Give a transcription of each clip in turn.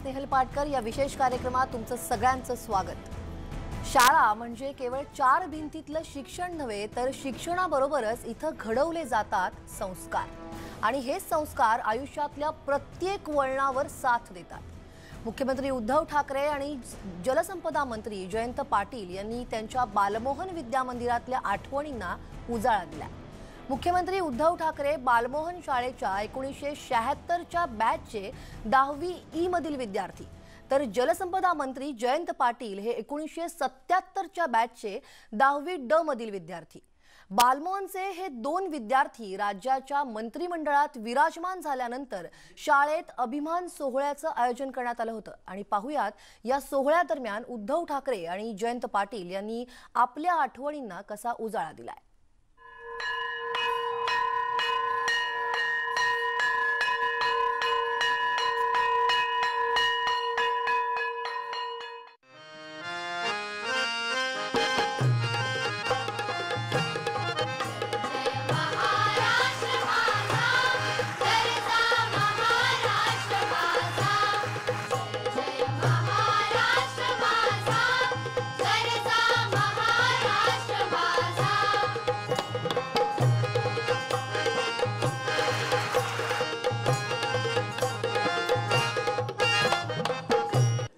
स्नेहल पाटकर या विशेष कार्यक्रमात तुमचं सगळ्यांचं स्वागत। शाळा म्हणजे केवळ 4 भिंतीतलं शिक्षण नव्हे तर शिक्षणाबरोबरच इथं घडवले जातात संस्कार आणि हे संस्कार आयुष्यातल्या प्रत्येक वळणावर साथ देतात। मुख्यमंत्री उद्धव ठाकरे आणि जलसंपदा मंत्री जयंत पाटील यांनी त्यांच्या बालमोहन विद्या मंदिरातल्या आठवणींना उजाळा दिला। मुख्यमंत्री उद्धव ठाकरे बालमोहन शाळेच्या 1976च्या बॅचचे 10वी ई मधील विद्यार्थी तर जलसंपदा मंत्री जयंत पाटील हे 1977च्या बॅचचे 10वी ड मधील विद्यार्थी। बालमोहनचे हे 2 विद्यार्थी राज्याच्या मंत्रिमंडळात विराजमान झाल्यानंतर शाळेत अभिमान सोहळ्याचं आयोजन करण्यात आलं होतं आणि पाहुयात या सोहळ्यादरम्यान उद्धव ठाकरे आणि जयंत पाटील यांनी आपल्या आठवणींना कसा उजाळा दिलाय।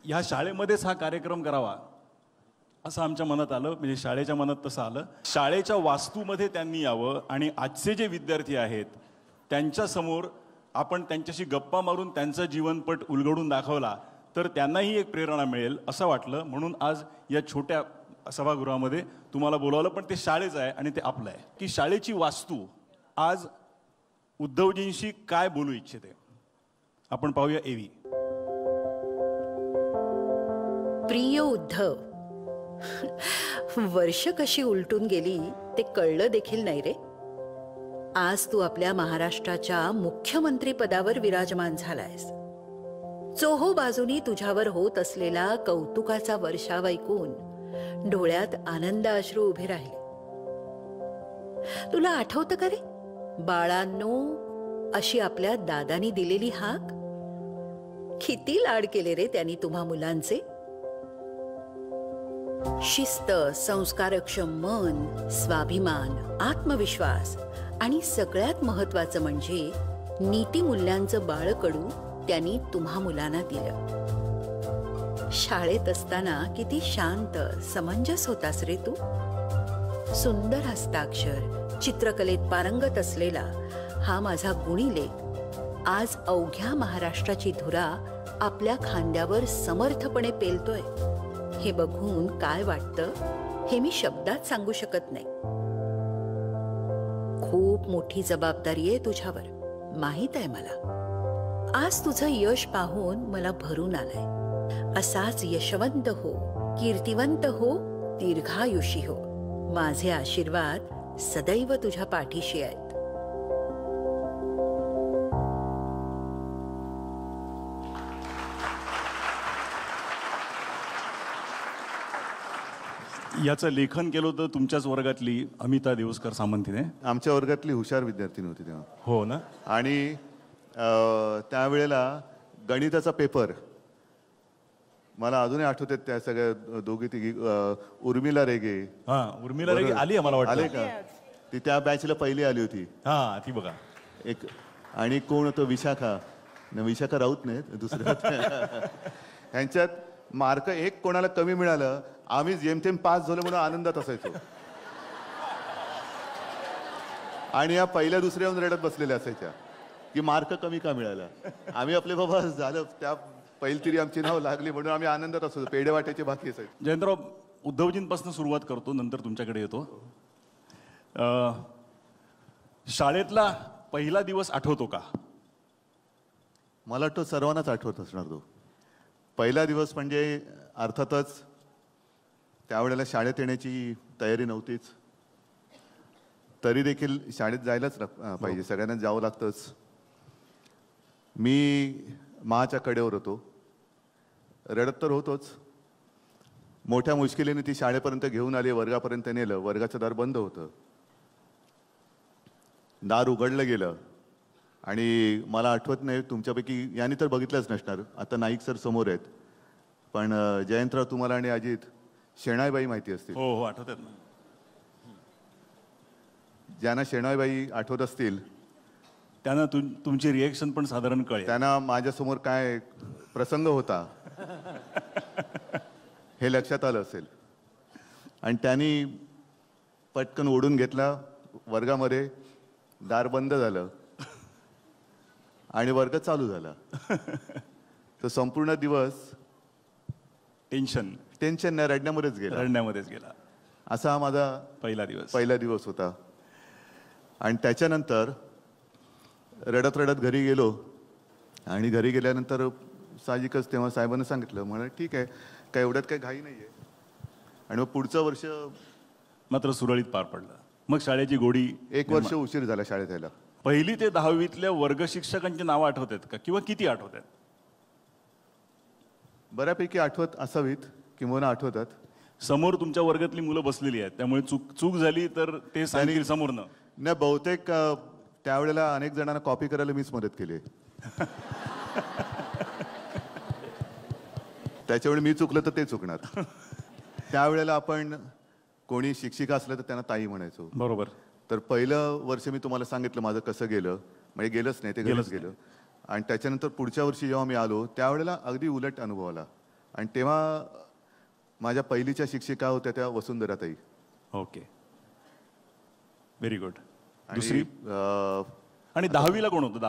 या शाळेमध्येच हा कार्यक्रम करावा असं आमच्या मनात आलं। म्हणजे शाळेच्या मनात तसं आलं। शाळेच्या वास्तूमध्ये त्यांनी यावं आणि आजचे जे विद्यार्थी आहेत त्यांच्या समोर आपण त्यांच्याशी गप्पा मारून त्यांचा जीवनपट उलगडून दाखवला तर त्यांनाही एक प्रेरणा मिळेल असं वाटलं। म्हणून आज या छोट्या सभागृहामध्ये तुम्हाला बोलावलं, पण ते शाळेचं आहे आणि ते आपलं आहे की शाळेची वास्तू आज उद्धवजींशी काय बोलू इच्छिते आपण पाहूया। एवी प्रिय उद्धव, वर्ष कशी उलटून गेली ते कळलं देखील नाही रे। आज तू आपल्या महाराष्ट्राच्या मुख्यमंत्री पदावर विराजमान झालायस। चोहो बाजूनी तुझ्यावर होत असलेला कौतुकाचा वर्षाव ऐकून डोळ्यात आनंद अश्रू उभे राहिले। तुला आठवतं का रे, बाळांनो अशी आपल्या दादानी दिलेली हाक? किती लाड केले रे त्यांनी तुम्हा मुलांचे। शिस्त, संस्कारक्षम मन, स्वाभिमान, आत्मविश्वास आणि सगळ्यात महत्त्वाचं म्हणजे नीतिमूल्यांचं बाळकडू त्यांनी तुम्हा मुलांना दिलं। शाळेत असताना किती शांत समंजस होतास रे तू। सुंदर हस्ताक्षर, चित्रकलेत पारंगत असलेला हा माझा गुणी लेक आज अवघ्या महाराष्ट्राची धुरा आपल्या खांद्यावर समर्थपणे पेलतोय। हे बघून काय वाटतं हे मी शब्दात सांगू शकत नाही। खूप मोठी जबाबदारी आहे तुझ्यावर, माहित आहे मला। आज तुझं यश पाहून मला भरून आलंय। असाच यशवंत हो, कीर्तिवंत हो, दीर्घायुषी हो। माझे आशीर्वाद सदैव तुझ्या पाठीशी आहेत। याचं लेखन केलं होतं तुमच्याच वर्गातली अमिता देवस्कर सामंतीने। आमच्या वर्गातली हुशार विद्यार्थिनी होती तेव्हा। हो ना। आणि त्यावेळेला गणिताचा पेपर मला अजूनही आठवते। त्या सगळ्या दोघी तिघी उर्मिला रेगे, उर्मिला रेगे आली आहे मला वाटतं। आले का? ती त्या बॅचला पहिली आली होती। ती बघा एक। आणि कोण होतं? विशाखा राऊत नाही, दुसऱ्या ह्यांच्यात मार्क एक कोणाला कमी मिळालं, आम्ही जेमतेम पास झालो म्हणून आनंदात असायचो आणि या पहिल्या दुसऱ्या येऊन रडत बसलेल्या असायच्या की मार्क कमी का मिळाला। आम्ही आपले बाबा झालं, त्या पहिली तरी आमची नाव लागली म्हणून आम्ही आनंदात असायचो। पेढे वाटायचे बाकी असायचे। जयंतराव, उद्धवजींपासून सुरुवात करतो, नंतर तुमच्याकडे येतो। शाळेतला पहिला दिवस आठवतो का? मला वाटतं सर्वांनाच आठवत असणार तो पहिला दिवस। म्हणजे अर्थातच त्यावेळेला शाळेत येण्याची तयारी नव्हतीच, तरी देखील शाळेत जायलाच पाहिजे, सगळ्यांना जावं लागतंच। मी माच्या कडेवर होतो, रडत तर होतोच। मोठ्या मुश्किलीने ती शाळेपर्यंत घेऊन आली, वर्गापर्यंत नेलं। वर्गाचं दार बंद होतं, दार उघडलं गेलं आणि मला आठवत नाही तुमच्यापैकी यांनी तर बघितलंच नसणार, आता नाईक सर समोर आहेत, पण जयंतराव तुम्हाला आणि अजित शेणाईबाई माहिती असतील. हो हो आठवतात ना. ज्यांना शेणाईबाई आठवत असतील त्यांना तुमची रिएक्शन पण साधारण कळेल. त्यांना माझ्यासमोर काय प्रसंग होता हे लक्षात आलं असेल. आणि त्यांनी पटकन ओढून घेतला वर्गामध्ये, दार बंद झालं आणि वर्ग चालू झाला. तर संपूर्ण दिवस टेन्शन नाही, रडण्यामध्येच गेला. असा हा माझा पहिला दिवस होता. आणि त्याच्यानंतर रडत रडत घरी गेलो. आणि घरी गेल्यानंतर साहजिकच तेव्हा साहेबांना सांगितलं, म्हणाले ठीक आहे, काय एवढ्यात काही घाई नाही आहे. आणि मग पुढचं वर्ष मात्र सुरळीत पार पडलं. मग शाळेची गोडी 1 वर्ष उशीर झाला शाळेत यायला. 1ली ते 10वीतल्या वर्ग शिक्षकांची नावं आठवतात का, किंवा किती आठवतात? बऱ्यापैकी आठवत असावीत किंवा आठवतात. समोर तुमच्या वर्गातली मुलं बसलेली आहेत, त्यामुळे चूक झाली तर ते सांगतील समोरनं. नाही, बहुतेक त्यावेळेला अनेक जणांना कॉपी करायला मीच मदत केली. त्याच्यावेळी मी चुकलं तर ते चुकणार. त्यावेळेला आपण कोणी शिक्षिका असलं तर त्यांना ताई म्हणायचो. बरोबर. तर पहिलं वर्ष मी तुम्हाला सांगितलं माझं कसं गेलं, म्हणजे गेलंच नाही, ते गेलंच गेलं. आणि त्याच्यानंतर पुढच्या वर्षी जेव्हा मी आलो त्यावेळेला अगदी उलट अनुभव आला. आणि तेव्हा माझ्या पहिलीच्या शिक्षिका होत्या त्या वसुंधराताई. Okay, very good. दुसरी आणि 10वीला कोण होतं?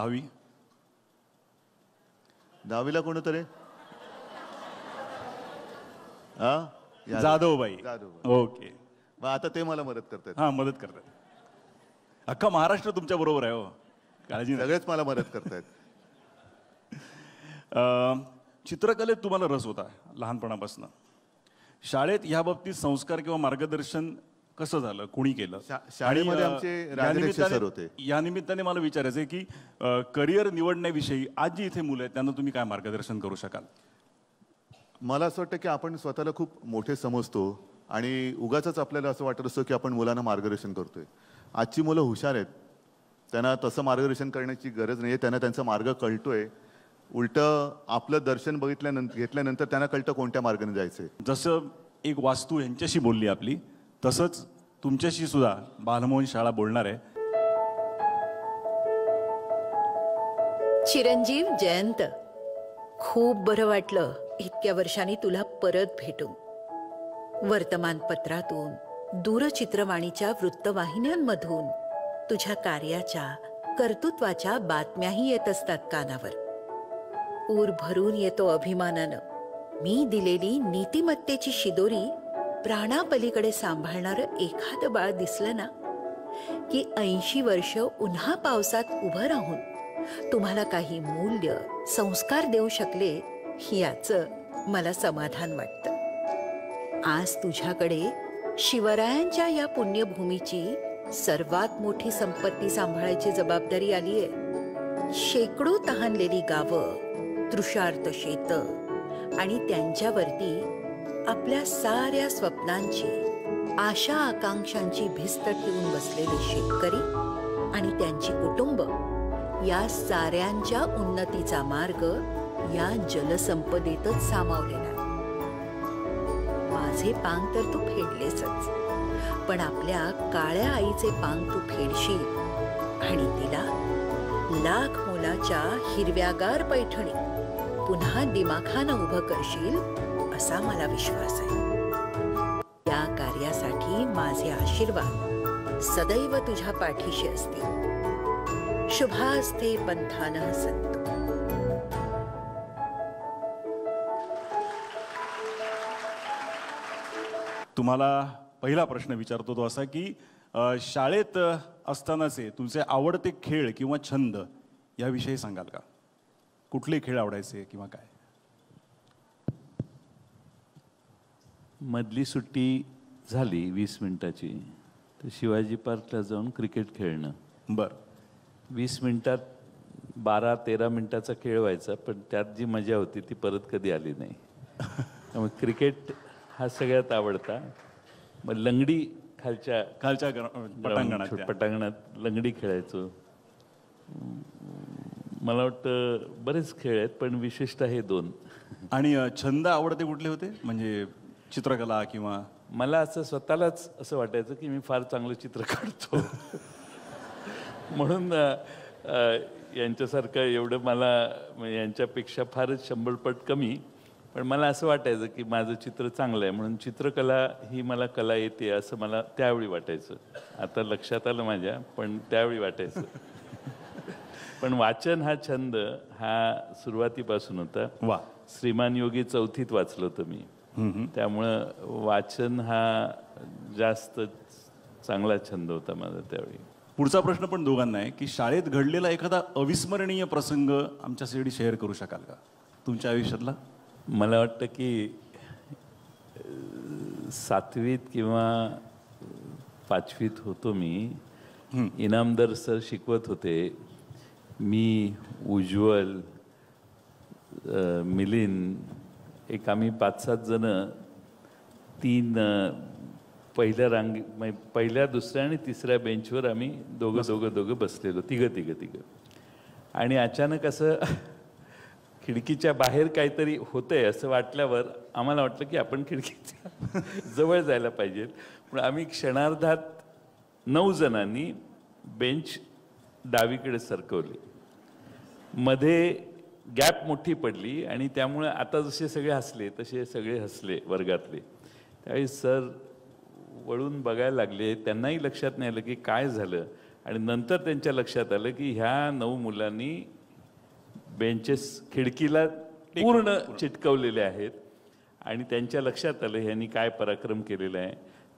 10वीला कोण होतं रे? जाधवबाई. ओके, मग आता ते मला मदत करतात. हा, मदत करतात. अख्खा महाराष्ट्र तुमच्या बरोबर आहे. हो, काळजी नाही. सगळेच मला मदत करतायत. चित्रकलेत तुम्हाला रस होता लहानपणापासून. शाळेत ह्या बाबतीत संस्कार किंवा मार्गदर्शन कसं झालं, कोणी केलं? शाळेमध्ये आमचे राजनिक्षे सर होते. या निमित्ताने मला विचारायचं आहे की करिअर निवडण्याविषयी आज जी इथे मुलं आहेत त्यांना तुम्ही काय मार्गदर्शन करू शकाल? मला असं वाटतं की आपण स्वतःला खूप मोठे समजतो आणि उगाच आपल्याला असं वाटत असतं की आपण मुलांना मार्गदर्शन करतोय. आजची मुलं हुशार आहेत, त्यांना तसं मार्गदर्शन करण्याची गरज नाही आहे. त्यांना त्यांचा मार्ग कळतोय. उलटं आपलं दर्शन घेतल्यानंतर त्यांना कळतं कोणत्या मार्गाने जायचंय. जसं एक वास्तू यांच्याशी बोलली आपली, तसंच तुमच्याशी सुद्धा बालमोहन शाळा बोलणार आहे. चिरंजीव जयंत, खूप बरं वाटलं इतक्या वर्षांनी तुला परत भेटून. वर्तमानपत्रातून, दूरचित्रवाणीच्या वृत्तवाहिन्यांमधून तुझ्या कार्याच्या, कर्तृत्वाच्या बातम्याही येत असतात कानावर. ऊर भरून येतो अभिमानानं. मी दिलेली नीतिमत्तेची शिदोरी प्राणापलीकडे सांभाळणारं एखादं बाळ दिसलं ना की 80 वर्ष उन्हा पावसात उभं राहून तुम्हाला काही मूल्य, संस्कार देऊ शकले याचं मला समाधान वाटतं. आज तुझ्याकडे शिवरायांच्या या पुण्यभूमीची सर्वात मोठी संपत्ती सांभाळायची जबाबदारी आली आहे. शेकडो तहानलेली गावं, तृषार्त शेतं आणि त्यांच्यावरती आपल्या साऱ्या स्वप्नांची, आशा आकांक्षांची भिस्त ठेवून बसलेले शेतकरी आणि त्यांची कुटुंब, या साऱ्यांच्या उन्नतीचा मार्ग या जलसंपदेतच सामावलेला. माझे पांग तर तू फेडलेसच, पण आपल्या काळ्या आईचे पांग तू फेडशील आणि तिला लाख मोलाच्या हिरव्यागार पैठणी पुन्हा दिमाखानं उभं करशील असा मला विश्वास आहे. या कार्यासाठी माझे आशीर्वाद सदैव तुझ्या पाठीशी असतील. शुभास्ते पंथानः सन्तु. तुम्हाला पहिला प्रश्न विचारतो तो असा की शाळेत असतानाचे तुमचे आवडते खेळ किंवा छंद याविषयी सांगाल का? कुठले खेळ आवडायचे किंवा काय? मधली सुट्टी झाली 20 मिनिटाची तर शिवाजी पार्कला जाऊन क्रिकेट खेळणं. बरं. 20 मिनिटात 12-13 मिनिटाचा खेळ व्हायचा, पण त्यात जी मजा होती ती परत कधी आली नाही. त्यामुळे क्रिकेट हा सगळ्यात आवडता. मग लंगडी खालच्या पटांगणात लंगडी खेळायचो. मला वाटतं बरेच खेळ आहेत, पण विशेषतः हे 2. आणि छंद आवडते कुठले होते, म्हणजे चित्रकला किंवा? मला असं स्वतःलाच असं वाटायचं की मी फार चांगलं चित्र काढतो. म्हणून यांच्यासारखं एवढं मला म्हणजे यांच्यापेक्षा फारच 100 पट कमी, पण मला असं वाटायचं की माझं चित्र चांगलं आहे, म्हणून चित्रकला ही मला कला येते असं मला त्यावेळी वाटायचं. आता लक्षात आलं माझ्या, पण त्यावेळी वाटायचं. पण वाचन हा छंद हा सुरुवातीपासून होता. वा. श्रीमान योगी 4थीत वाचलं होतं मी. त्यामुळं वाचन हा जास्त चांगला छंद होता माझा त्यावेळी. पुढचा प्रश्न पण दोघांना आहे की शाळेत घडलेला एखादा अविस्मरणीय प्रसंग आमच्यासाठी शेअर करू शकाल का तुमच्या आयुष्यातला? मला वाटतं की 7वीत किंवा 5वीत होतो मी. इनामदार सर शिकवत होते. मी, उज्ज्वल, मिलिंद, एक आम्ही 5-7 जण 3 पहिल्या पहिल्या, दुसऱ्या आणि तिसऱ्या बेंचवर आम्ही दोघं बसलेलो, तिघं. आणि अचानक असं खिडकीच्या बाहेर काहीतरी होतंय असं वाटल्यावर आम्हाला वाटलं की आपण खिडकीच्या जवळ जायला पाहिजे. पण आम्ही क्षणार्धात 9 जणांनी बेंच डावीकडे सरकवली. मध्ये गॅप मोठी पडली आणि त्यामुळे आता जसे सगळे हसले तसे सगळे हसले वर्गातले. त्यावेळी सर वळून बघायला लागले. त्यांनाही लक्षात नाही आलं की काय झालं. आणि नंतर त्यांच्या लक्षात आलं की ह्या 9 मुलांनी बेंचेस खिडकीला पूर्ण चिटकवलेले आहेत. आणि त्यांच्या लक्षात आलं ह्यांनी काय पराक्रम केलेला आहे.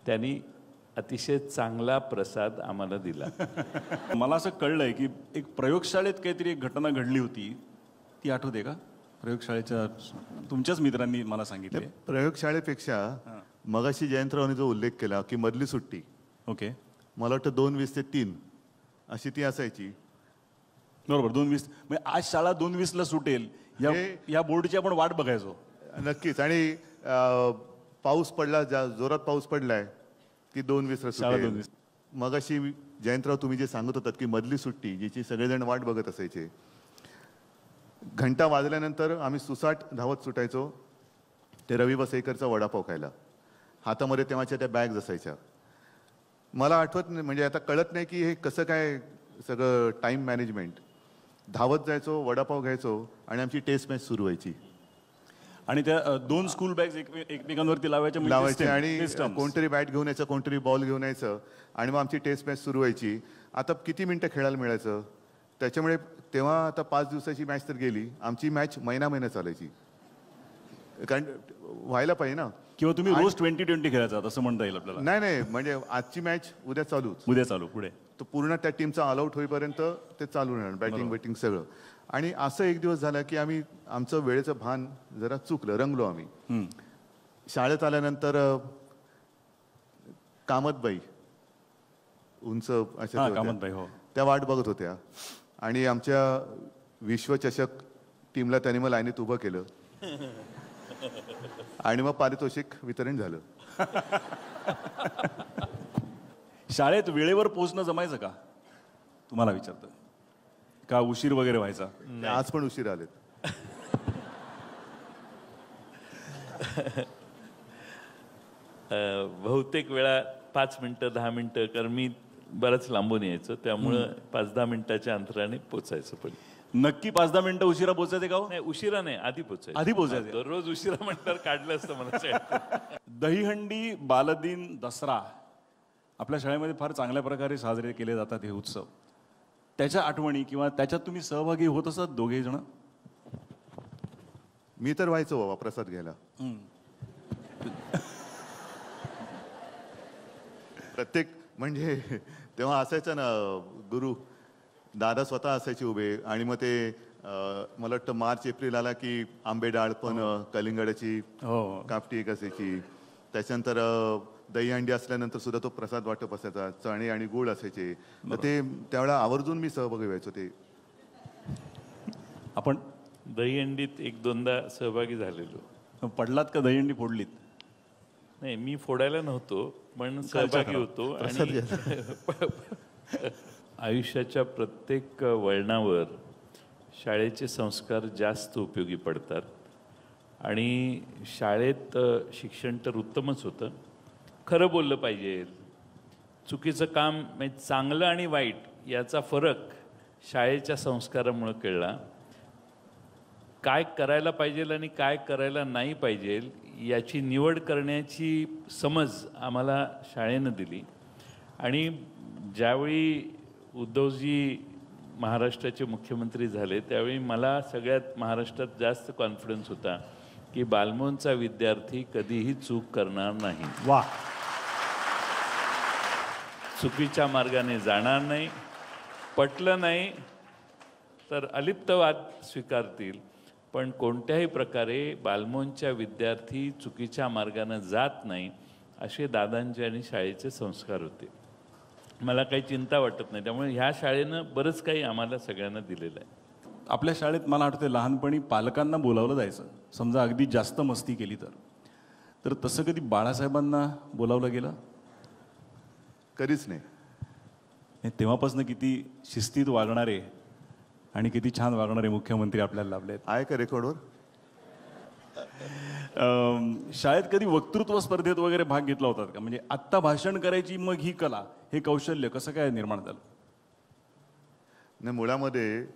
त्यांनी अतिशय चांगला प्रसाद आम्हाला दिला. मला असं कळलंय की एक प्रयोगशाळेत काहीतरी एक घटना घडली होती, ती आठवते का? प्रयोगशाळेच्या तुमच्याच मित्रांनी मला सांगितले. प्रयोगशाळेपेक्षा मगाशी जयंतरावांनी जो उल्लेख केला की मधली सुट्टी, ओके, मला वाटतं 2:20 ते 3 अशी ती असायची. बरोबर, 2:20. म्हणजे आज शाळा 2:20ला सुटेल या बोर्डची आपण वाट बघायचो. नक्कीच. आणि पाऊस पडला, जोरात पाऊस पडलाय की 2:20ला सुटेल. मगाशी जयंतराव तुम्ही जे सांगत होतात की मधली सुट्टी जिची सगळेजण वाट बघत असायचे, घंटा वाजल्यानंतर आम्ही सुसाट धावत सुटायचो ते रवी वसईकरचा वडापाव खायला. हातामध्ये तेव्हाच्या त्या बॅग्स असायच्या. मला आठवत नाही, म्हणजे आता कळत नाही की हे कसं काय सगळं टाईम मॅनेजमेंट. धावत जायचो, वडापाव घ्यायचो आणि आमची टेस्ट मॅच सुरू व्हायची. आणि त्या 2 स्कूल बॅग्स एकमेकांवरती लावायचे आणि कोणतरी बॅट घेऊन यायचं, कोणतरी बॉल घेऊन यायचं आणि मग आमची टेस्ट मॅच सुरू व्हायची. आता किती मिनटं खेळायला मिळायचं. त्याच्यामुळे तेव्हा आता 5 दिवसाची मॅच तर गेली, आमची मॅच महिना चालायची. कारण व्हायला पाहिजे ना. किंवा तुम्ही रोज 20-20 खेळायचा असं म्हणता येईल आपल्याला. नाही, म्हणजे आजची मॅच उद्या चालू पुढे तो पूर्ण त्या टीमचा ऑल आउट होईपर्यंत ते चालू राहणार, बॅटिंग सगळं. आणि असं एक दिवस झालं की आमचं वेळेचं भान जरा चुकलं, रंगलो आम्ही. शाळेत आल्यानंतर कामतबाई उंच अशा कामतबाई, हो, त्या वाट बघत होत्या आणि आमच्या विश्वचषक टीमला त्यांनी मग लाईनीत उभं केलं आणि मग पारितोषिक वितरण झालं. शाळेत वेळेवर पोहोचणं जमायचं का तुम्हाला विचारतं का? उशीर वगैरे व्हायचा? आज पण उशीर आलेत. बहुतेक वेळा 5 मिनिटं 10 मिनिटं, कारण मी बरंच लांबून यायचं त्यामुळं 5-10 मिनिटाच्या अंतराने पोचायचं. पण नक्की 5-10 मिनिटं उशिरा पोचायचे का? नाही, उशिरा नाही, आधी पोचायचं. आधी पोचायचं. दररोज उशिरा म्हटल्यावर काढलं असतं मला. दहीहंडी, बालदिन, दसरा आपल्या शाळेमध्ये फार चांगल्या प्रकारे साजरे केले जातात हे उत्सव. त्याच्या आठवणी किंवा त्याच्यात तुम्ही सहभागी होत असत दोघेही जण? मी तर व्हायचो बाबा प्रसाद घ्यायला. प्रत्येक म्हणजे तेव्हा असायचं ना, गुरु दादा स्वतः असायचे उभे आणि मग ते मला वाटतं मार्च-एप्रिल आला की आंबे डाळ पण कलिंगडाची कापटी एक असायची. त्याच्यानंतर दहीहंडी असल्यानंतर सुद्धा तो प्रसाद वाटप असायचा, चणे आणि गूळ असायचे. तर ते त्यावेळेला आवर्जून मी सहभागी व्हायचो. ते आपण दहीहंडीत 1-2दा सहभागी झालेलो. पडलात का? दहीहंडी फोडलीत? नाही, मी फोडायला नव्हतो पण सहभागी होतो. आयुष्याच्या प्रत्येक वळणावर शाळेचे संस्कार जास्त उपयोगी पडतात आणि शाळेत शिक्षण तर उत्तमच होतं. खरं बोललं पाहिजे, चुकीचं काम म्हणजे चांगलं आणि वाईट याचा फरक शाळेच्या संस्कारामुळे कळला. काय करायला पाहिजे आणि काय करायला नाही पाहिजे याची निवड करण्याची समज आम्हाला शाळेनं दिली. आणि ज्यावेळी उद्धवजी महाराष्ट्राचे मुख्यमंत्री झाले त्यावेळी मला सगळ्यात महाराष्ट्रात जास्त कॉन्फिडन्स होता की बालमोहनचा विद्यार्थी कधीही चूक करणार नाही, वा, चुकीच्या मार्गाने जाणार नाही, पटलं नाही तर अलिप्तवाद स्वीकारतील, पण कोणत्याही प्रकारे बालमोहनच्या विद्यार्थी चुकीच्या मार्गाने जात नाही असे दादांचे आणि शाळेचे संस्कार होते. मला काही चिंता वाटत नाही. त्यामुळे ह्या शाळेनं बरंच काही आम्हाला सगळ्यांना दिलेलं आहे. आपल्या शाळेत मला आठवते लहानपणी पालकांना बोलावलं जायचं, समजा अगदी जास्त मस्ती केली तर तसं कधी बाळासाहेबांना बोलावलं गेलं? कधीच नाही. हे तेव्हापासून किती शिस्तीत वागणारे आणि किती छान वागणारे मुख्यमंत्री आपल्याला लाभलेत. आहे का रेकॉर्डवर? शाळेत कधी वक्तृत्व स्पर्धेत वगैरे भाग घेतला होतात का? म्हणजे आत्ता भाषण करायची मग ही कला, हे कौशल्य कसं काय निर्माण झालं? नाही, मुळामध्ये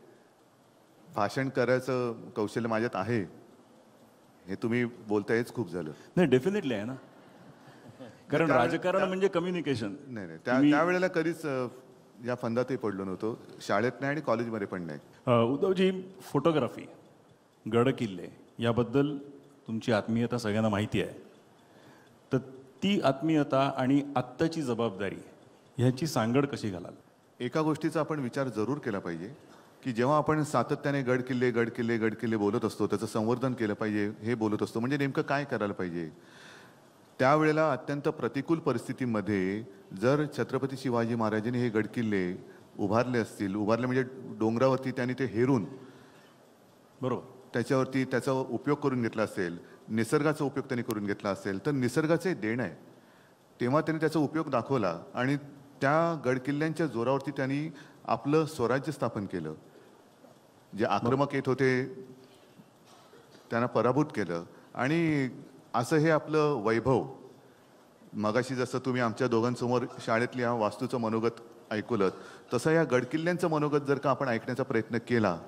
भाषण करायचं कौशल्य माझ्यात आहे, हे तुम्ही बोलतायच खूप झालं. नाही, डेफिनेटली आहे ना, कारण राजकारण म्हणजे कम्युनिकेशन. नाही नाही, त्यावेळेला कधीच या फंदातही पडलो नव्हतो, शाळेत नाही आणि कॉलेजमध्ये पण नाही. उद्धवजी, फोटोग्राफी, गड किल्ले याबद्दल तुमची आत्मीयता सगळ्यांना माहिती आहे. तर ती आत्मीयता आणि आत्ताची जबाबदारी ह्याची सांगड कशी घालाल? एका गोष्टीचा आपण विचार जरूर केला पाहिजे की जेव्हा आपण सातत्याने गड किल्ले गड किल्ले गड किल्ले बोलत असतो, त्याचं संवर्धन केलं पाहिजे हे बोलत असतो, म्हणजे नेमकं काय करायला पाहिजे. त्यावेळेला अत्यंत प्रतिकूल परिस्थितीमध्ये जर छत्रपती शिवाजी महाराजांनी हे गडकिल्ले उभारले असतील, उभारले म्हणजे डोंगरावरती त्यांनी ते हेरून बरोबर त्याच्यावरती त्याचा उपयोग करून घेतला असेल, निसर्गाचा उपयोग त्यांनी करून घेतला असेल, तर निसर्गाचे देण आहे, तेव्हा त्यांनी त्याचा उपयोग दाखवला आणि त्या गडकिल्ल्यांच्या जोरावरती त्यांनी आपलं स्वराज्य स्थापन केलं. जे आक्रमक येत होते त्यांना पराभूत केलं. आणि असं हे आपलं वैभव, मगाशी जसं तुम्ही आमच्या दोघांसमोर शाळेतल्या वास्तूचं मनोगत ऐकवलं, तसं या गडकिल्ल्यांचं मनोगत जर का आपण ऐकण्याचा प्रयत्न केला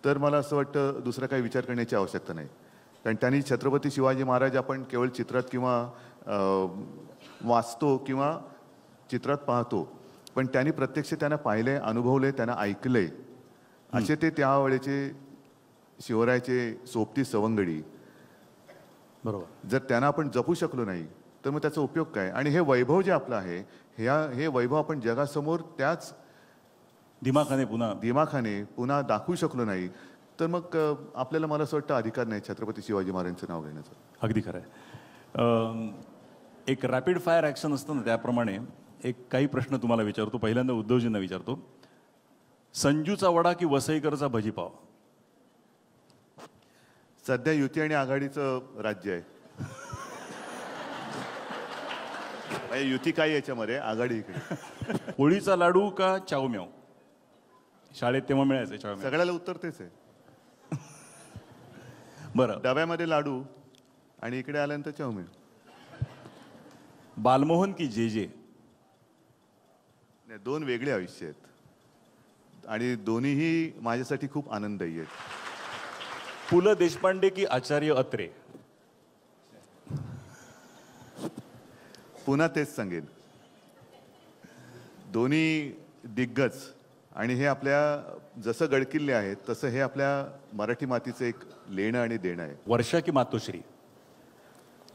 तर मला असं वाटतं दुसरा काही विचार करण्याची आवश्यकता नाही. कारण त्यांनी छत्रपती शिवाजी महाराज आपण केवळ चित्रात किंवा वाचतो किंवा चित्रात पाहतो, पण त्यांनी प्रत्यक्ष त्यांना पाहिले, अनुभवले, त्यांना ऐकले. असे ते त्यावेळेचे शिवरायाचे सोबती सवंगडी. बरोबर. जर त्यांना आपण जपू शकलो नाही तर मग त्याचा उपयोग काय? आणि हे वैभव जे आपलं आहे, हे वैभव आपण जगासमोर त्याच दिमाखाने पुन्हा दाखवू शकलो नाही तर मग आपल्याला, मला असं वाटतं, अधिकार नाही छत्रपती शिवाजी महाराजांचं नाव घेण्याचं. अगदी खरं आहे. एक रॅपिड फायर ॲक्शन असतं ना, त्याप्रमाणे एक काही प्रश्न तुम्हाला विचारतो. पहिल्यांदा उद्धवजींना विचारतो, संजूचा वडा की वसईकरचा भजीपाव? सध्या युती आणि आघाडीचं राज्य आहे. युती काय याच्यामध्ये, आघाडी इकडे. पोळीचा लाडू का चावम्याव? शाळेत तेव्हा मिळायचं चावम्याव. सगळ्याला उत्तर तेच आहे. बरं, डब्यामध्ये लाडू आणि इकडे आल्यानंतर चावम्याव. बालमोहन की जे जे? नाही, दोन वेगळे आयुष्य आहेत आणि दोन्हीही माझ्यासाठी खूप आनंददायी आहेत. पु ल देशपांडे की आचार्य अत्रे? पुन्हा तेच सांगेन, दोन्ही दिग्गज. आणि हे आपल्या जसं गडकिल्ले आहेत तसं हे आपल्या मराठी मातीचं एक लेणं आणि देणं आहे. वर्षा की मातोश्री?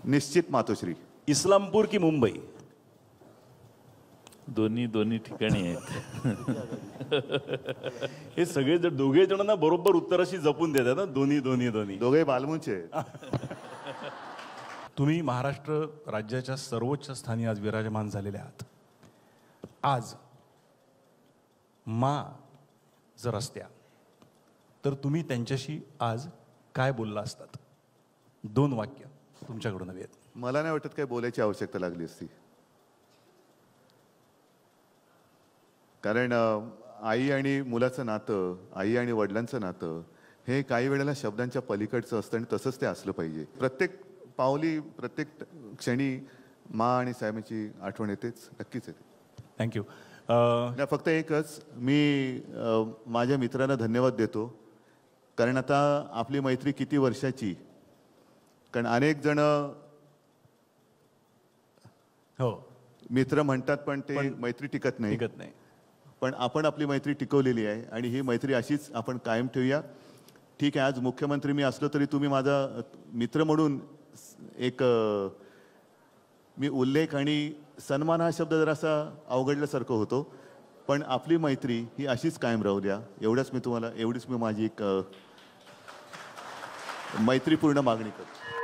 निश्चित मातोश्री. इस्लामपूर की मुंबई? दोन्ही ठिकाणी आहेत. हे सगळे जर दोघे जणांना बरोबर उत्तराशी जपून देतात ना, दोन्ही दोन्ही दोन्ही. दोघे बालमुंचे आहेत. तुम्ही महाराष्ट्र राज्याच्या सर्वोच्च स्थानी आज विराजमान झालेले आहात. आज मा जर असत्या तर तुम्ही त्यांच्याशी आज काय बोलला असतात? 2 वाक्य तुमच्याकडून हवी आहेत. मला नाही वाटत काही बोलायची आवश्यकता लागली असती. कारण आई आणि मुलाचं नातं, आई आणि वडिलांचं नातं हे काही वेळेला शब्दांच्या पलीकडचं असतं आणि तसंच ते असलं पाहिजे. प्रत्येक पावली, प्रत्येक क्षणी मा आणि साहेबांची आठवण येतेच, नक्कीच येते. थँक्यू. नाही, फक्त एकच मी माझ्या मित्रांना धन्यवाद देतो, कारण आता आपली मैत्री किती वर्षाची. कारण अनेक जण हो, मित्र म्हणतात पण ते मैत्री टिकत नाही. टिकत नाही. पण आपण आपली मैत्री टिकवलेली आहे आणि ही मैत्री अशीच आपण कायम ठेवूया. ठीक आहे, आज मुख्यमंत्री मी असलो तरी तुम्ही माझा मित्र म्हणून एक मी उल्लेख आणि सन्मान हा शब्द जरासा अवघडल्यासारखं होतो, पण आपली मैत्री ही अशीच कायम राहू द्या, एवढीच मी माझी एक मैत्रीपूर्ण मागणी करतो.